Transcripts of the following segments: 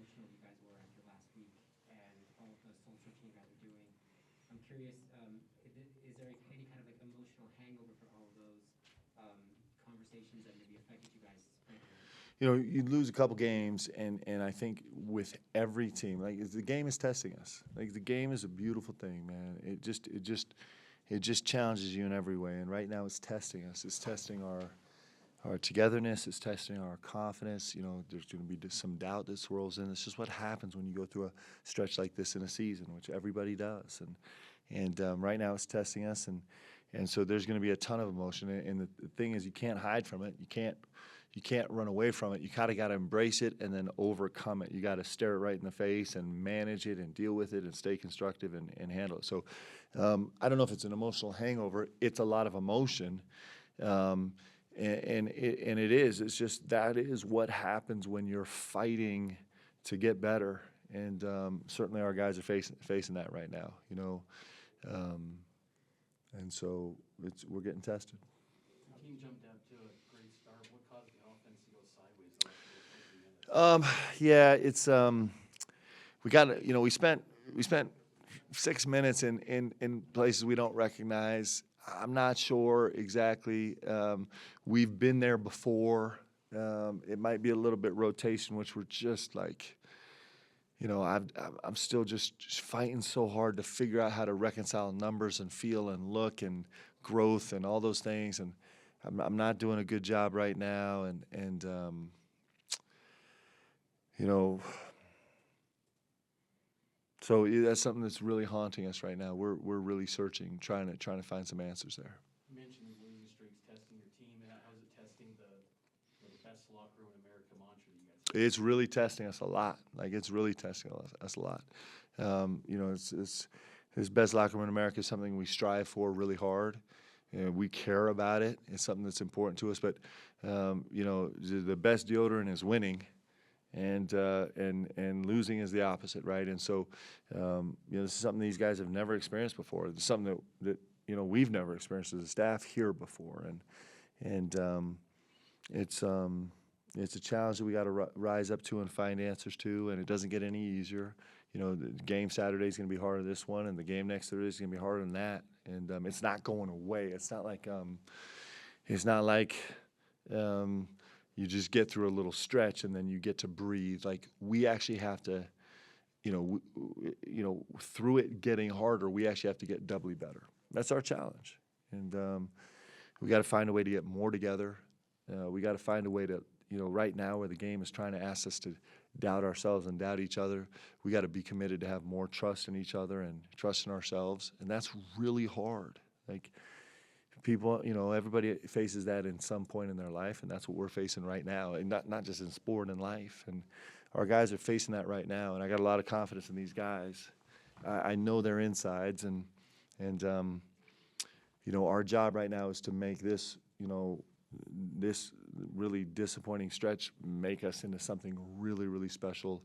emotional you guys were after last week and all of the soul searching you guys are doing. I'm curious, is there any kind of like emotional hangover for all of those conversations that maybe affected you guys playing tonight? You know, you lose a couple games, and I think with every team, like the game is testing us. Like the game is a beautiful thing, man. It just challenges you in every way. And right now, it's testing us. It's testing our togetherness. It's testing our confidence. You know, there's going to be some doubt that swirls in. It's just what happens when you go through a stretch like this in a season, which everybody does. And right now, it's testing us, and so there's going to be a ton of emotion. And the thing is, you can't hide from it. You can't run away from it. You kind of got to embrace it and then overcome it. You got to stare it right in the face and manage it and deal with it and stay constructive and handle it. So I don't know if it's an emotional hangover. It's a lot of emotion, and it is. It's just that is what happens when you're fighting to get better. And certainly our guys are facing that right now, you know. And so we're getting tested. The team jumped out to a great start. What caused the offense to go sideways the last couple of minutes? Yeah, it's we got, you know, we spent 6 minutes in places we don't recognize. I'm not sure exactly. We've been there before. It might be a little bit rotation, which we're just like, you know, I'm still just fighting so hard to figure out how to reconcile numbers and feel and look and growth and all those things, and I'm not doing a good job right now, and you know, so that's something that's really haunting us right now. We're really searching, trying to find some answers there. You mentioned the losing streaks testing your team, and how is it testing the best locker room in America mantra you guys have? It's really testing us a lot. Like it's really testing us a lot. You know, it's this best locker room in America is something we strive for really hard. We care about it. It's something that's important to us. But you know, the best deodorant is winning, and losing is the opposite, right? And so, you know, this is something these guys have never experienced before. It's something that you know we've never experienced as a staff here before, and it's a challenge that we got to rise up to and find answers to, and it doesn't get any easier. You know, the game Saturday is going to be harder than this one, and the game next Thursday is going to be harder than that. And it's not going away. It's not like you just get through a little stretch and then you get to breathe. Like we actually have to, you know, through it getting harder, we actually have to get doubly better. That's our challenge, and we got to find a way to get more together. We got to find a way to, you know, right now where the game is trying to ask us to doubt ourselves and doubt each other, we got to be committed to have more trust in each other and trust in ourselves, and that's really hard. Like people, you know, everybody faces that in some point in their life, and that's what we're facing right now, and not just in sport and life. And our guys are facing that right now, and I got a lot of confidence in these guys. I know their insides, and you know, our job right now is to make this, you know, this really disappointing stretch make us into something really, really special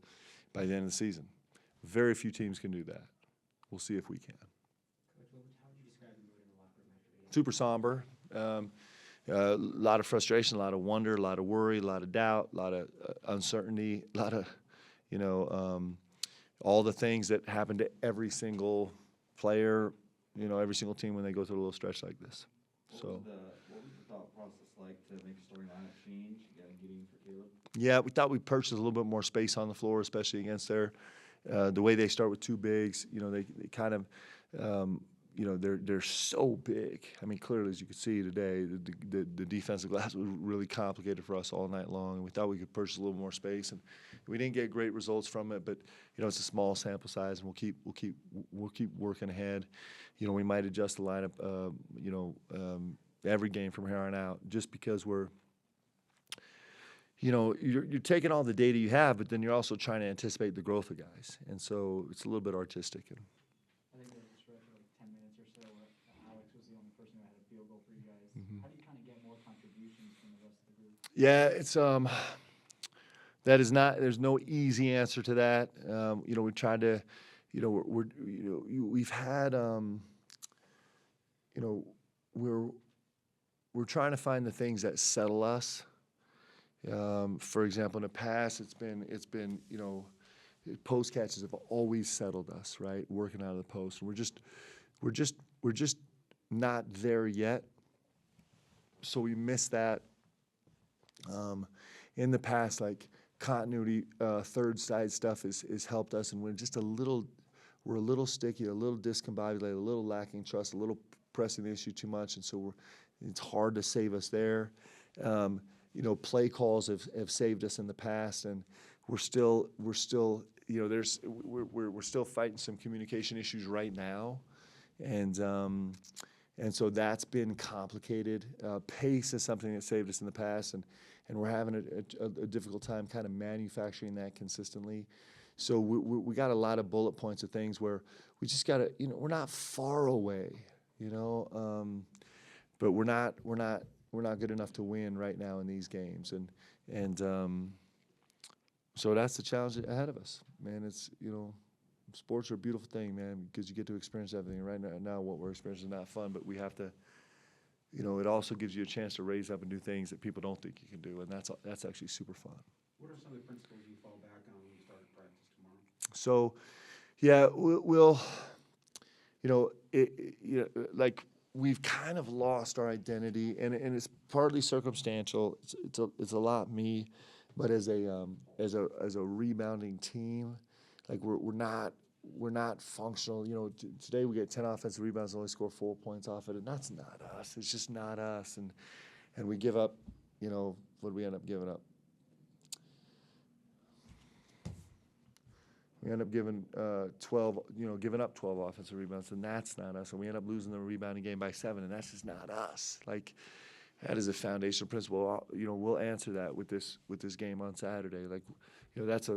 by the end of the season. Very few teams can do that. We'll see if we can. Coach, how would you describe the mood in the locker room after the game? Super somber. A lot of frustration, a lot of wonder, a lot of worry, a lot of doubt, a lot of uncertainty, a lot of, you know, all the things that happen to every single player, you know, every single team when they go through a little stretch like this. What was the thought process like to make a starting lineup change, getting for Caleb? Yeah, we thought we'd purchase a little bit more space on the floor, especially against the way they start with two bigs. You know, they kind of, you know, they're so big. I mean, clearly, as you could see today, the defensive glass was really complicated for us all night long, and we thought we could purchase a little more space, and we didn't get great results from it. But you know, it's a small sample size, and we'll keep working ahead. You know, we might adjust the lineup, you know, every game from here on out, just because we're, you know, you're taking all the data you have, but then you're also trying to anticipate the growth of guys, and so it's a little bit artistic. I think there was a stretch of like 10 minutes or so where Alex was the only person who had a field goal for you guys. How do you kind of get more contributions from the rest of the group? Yeah, it's that is not. There's no easy answer to that. You know, we tried to, you know, we've had, you know, we're trying to find the things that settle us. For example, in the past, it's been you know, post catches have always settled us, right? Working out of the post. And we're just not there yet. So we miss that. In the past, like continuity, third side stuff has helped us, and we're a little sticky, a little discombobulated, a little lacking trust, a little pressing the issue too much, and so it's hard to save us there. Play calls have saved us in the past, and we're still we're still fighting some communication issues right now, and so that's been complicated. Pace is something that saved us in the past, and we're having a difficult time kind of manufacturing that consistently. So we got a lot of bullet points of things where we just got to, we're not far away, but we're not good enough to win right now in these games, and so that's the challenge ahead of us, man. It's sports are a beautiful thing, man, because you get to experience everything. Right now what we're experiencing is not fun, but we have to. It also gives you a chance to raise up and do things that people don't think you can do, and that's actually super fun. What are some of the principles you fall back on when you start practice tomorrow? So, yeah, we'll like we've kind of lost our identity, and it's partly circumstantial. It's a lot me, but as a rebounding team, like we're not functional. Today we get 10 offensive rebounds and only score 4 points off it, and that's not us. It's just not us, and we give up. What do we end up giving up? We end up giving 12, giving up 12 offensive rebounds, and that's not us. And we end up losing the rebounding game by 7, and that's just not us. Like, that is a foundational principle. We'll answer that with this game on Saturday. Like, that's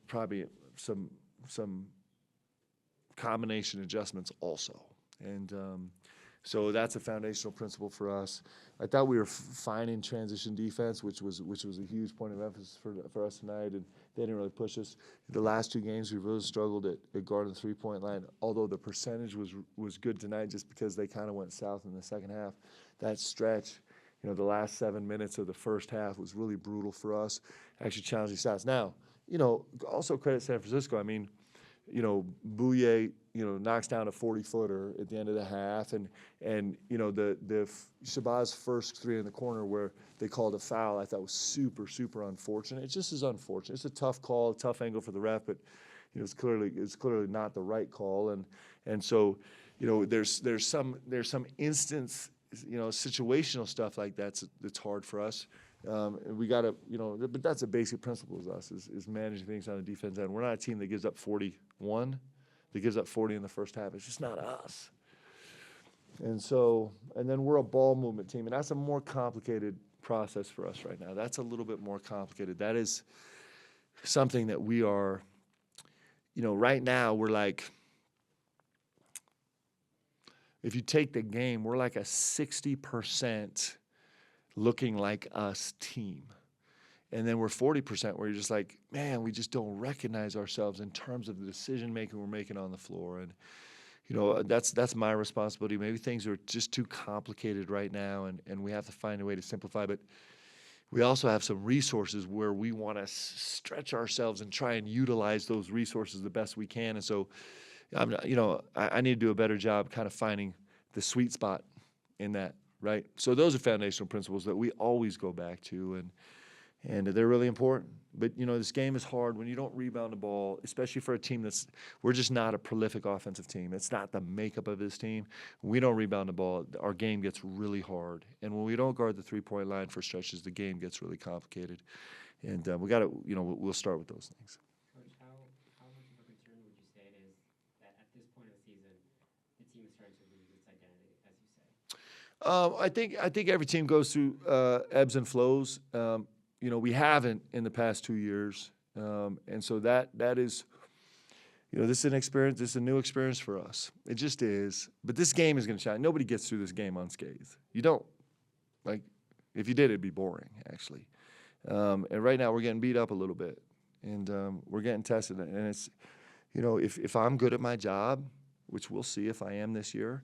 probably some combination adjustments also, and so that's a foundational principle for us. I thought we were fine in transition defense, which was a huge point of emphasis for us tonight, and they didn't really push us. The last 2 games, we really struggled at guarding the 3-point line, although the percentage was good tonight just because they kind of went south in the second half. That stretch, the last 7 minutes of the first half was really brutal for us, actually challenging stats. Now, also credit San Francisco. I mean, Bouye, knocks down a 40-footer at the end of the half, and the Shabazz first 3 in the corner where they called a foul, I thought was super, super unfortunate. It just is unfortunate. It's a tough call, a tough angle for the ref, but it's clearly not the right call, and so there's some instance, situational stuff like that's hard for us. And we got to, but that's a basic principle of us is managing things on the defense end. We're not a team that gives up 41, that gives up 40 in the first half. It's just not us. And then we're a ball movement team, and that's a more complicated process for us right now. That's a little bit more complicated. That is something that we are, right now we're like, if you take the game, we're like a 60% looking like us team. And then we're 40% where you're just like, man, we just don't recognize ourselves in terms of the decision making we're making on the floor. And that's my responsibility. Maybe things are just too complicated right now, and we have to find a way to simplify. But we also have some resources where we want to stretch ourselves and try and utilize those resources the best we can. And so I need to do a better job kind of finding the sweet spot in that. Right, so those are foundational principles that we always go back to, and they're really important. But this game is hard when you don't rebound the ball, especially for a team we're just not a prolific offensive team. It's not the makeup of this team. When we don't rebound the ball, our game gets really hard, and when we don't guard the 3-point line for stretches, the game gets really complicated. And we got to, we'll start with those things. Coach, how much of a concern would you say it is that at this point of the season, the team is starting to lose its identity, as you say? I think every team goes through ebbs and flows. We haven't in the past 2 years, and so that is, this is an experience. This is a new experience for us. It just is. But this game is going to shine. Nobody gets through this game unscathed. You don't. Like, if you did, it'd be boring, actually. And right now we're getting beat up a little bit, and we're getting tested. And it's, if I'm good at my job, which we'll see if I am this year,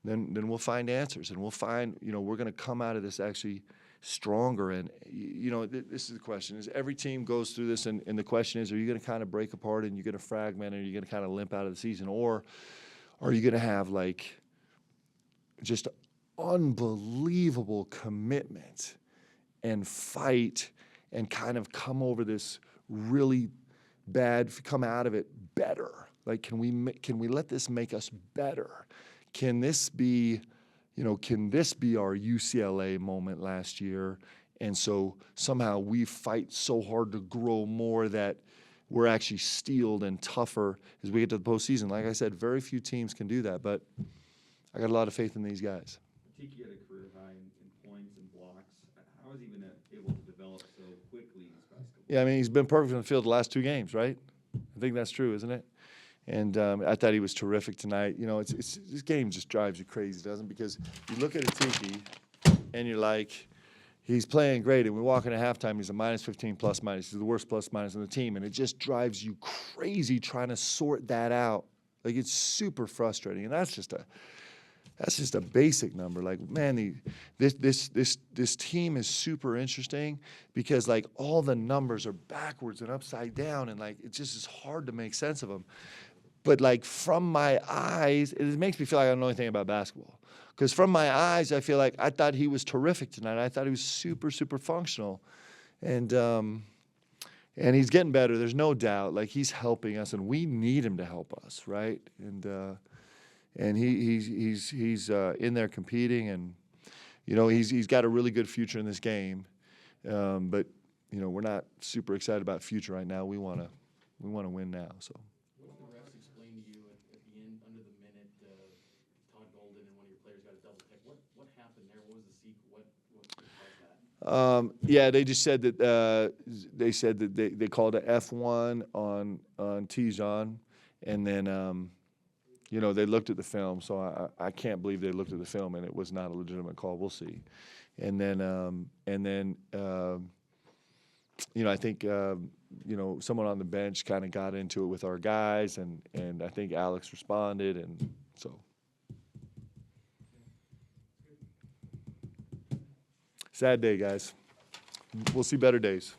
then we'll find answers, and we'll find, we're going to come out of this actually stronger. And, this is the question, is every team goes through this, and the question is, are you going to kind of break apart and you're going to fragment, and you're going to kind of limp out of the season, or are you going to have like just unbelievable commitment and fight and kind of come over this really come out of it better? Like, can we let this make us better? Can this be our UCLA moment last year? And so somehow we fight so hard to grow more that we're actually steeled and tougher as we get to the postseason. Like I said, very few teams can do that, but I got a lot of faith in these guys. Tiki had a career high in points and blocks. How has he been able to develop so quickly these past couple? Yeah, I mean, he's been perfect in the field the last 2 games, right? I think that's true, isn't it? And I thought he was terrific tonight. It's this game just drives you crazy, doesn't it? Because you look at a Tiki, and you're like, he's playing great, and we walk into halftime, he's a -15 plus minus. He's the worst plus minus on the team, and it just drives you crazy trying to sort that out. Like, it's super frustrating, and that's just a basic number. Like, man, this team is super interesting because, like, all the numbers are backwards and upside down, and, like, it just is hard to make sense of them. But, like, from my eyes, it makes me feel like I don't know anything about basketball. Because from my eyes, I feel like I thought he was terrific tonight. I thought he was super, super functional. And he's getting better. There's no doubt. Like, he's helping us, and we need him to help us, right? And he's in there competing, and he's got a really good future in this game. But we're not super excited about future right now. We want to win now. So. What did the refs explain to you at the end, under the minute, Todd Golden and one of your players got a double tech? What happened there? What was the sequence? What caused that? Yeah, they just said that they called a F1 on Tijon, and then they looked at the film. So I can't believe they looked at the film and it was not a legitimate call. We'll see. And then I think someone on the bench kind of got into it with our guys, and I think Alex responded, and so. Sad day, guys. We'll see better days.